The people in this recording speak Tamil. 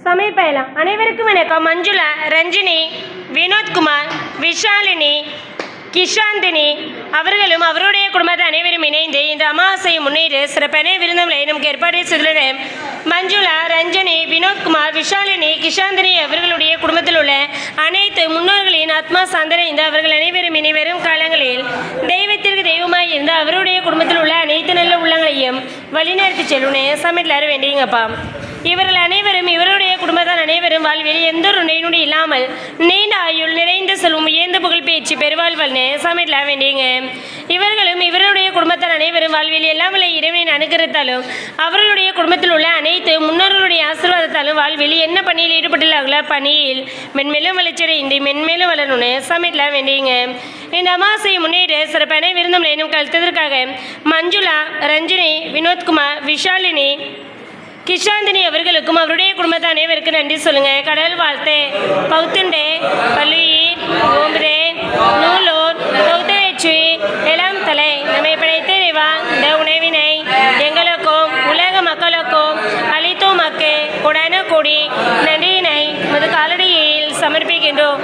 சமைப்பயலாம். அனைவருக்கும் வணக்கம். மஞ்சுளா, ரஞ்சினி, வினோத்குமார், விஷாலினி, கிஷாந்தினி அவர்களும் அவருடைய குடும்பத்தை அனைவரும் இணைந்து இந்த அமாவாசையை முன்னிட்டு சிறப்பான விருந்தங்களை நமக்கு ஏற்பாடு செய்துள்ளனர். மஞ்சுளா, ரஞ்சனி, வினோத்குமார், விஷாலினி, கிஷாந்தினி அவர்களுடைய குடும்பத்தில் உள்ள அனைத்து முன்னோர்களின் ஆத்மா சாந்தடைந்து அவர்கள் அனைவரும் இனிவரும் காலங்களில் தெய்வத்திற்கு தெய்வமாய் இருந்து அவருடைய குடும்பத்தில் உள்ள அனைத்து நல்ல உள்ளங்களையும் வழிநடத்தி செல்லுனே சமையல் வேண்டியங்கப்பா. இவர்கள் அனைவரும் இவருடைய குடும்பத்தார் அனைவரும் வாழ்வில் எந்த ஒரு நோய் இல்லாமல் நீண்ட ஆயுள் நிறைந்த செல்வம் உயர்ந்த புகழ் பேச்சு பெருவாழ்வல்னு சமையல வேண்டியங்க. இவர்களும் இவருடைய குடும்பத்தார் அனைவரும் வாழ்வில் எல்லாம் வல்ல இறைவனின் அனுகிரகத்தாலும் அவர்களுடைய குடும்பத்தில் உள்ள அனைத்து முன்னோர்களுடைய ஆசீர்வாதத்தாலும் வாழ்வில் என்ன பணியில் ஈடுபட்டுள்ளார்களோ பணியில் மென்மேலும் வளர்ச்சியடைந்து மென்மேலும் வளரணும்னு சமையல வேண்டியங்க. இந்த அமாவாசையை முன்னேற்ற சிறப்பான விருந்தம் எனும் கழித்ததற்காக மஞ்சுளா, ரஞ்சினி, வினோத்குமார், விஷாலினி, கிஷாந்தினி அவர்களுக்கும் அவருடைய குடும்பத்தை அனைவருக்கும் நன்றி சொல்லுங்க. கடல் வாழ்த்து பௌத்துண்டே பல்லுயிர் ஓம்புரேன் நூலோர் தொகுத்தவேச்சு எல்லாம் தலை நம்மை படைத்த இறைவா இந்த உணவினை எங்களுக்கும் உலக மக்களுக்கும் அளித்தோம் மக்கு கொடான கூடி நன்றியினை முது காலடியில் சமர்ப்பிக்கின்றோம்.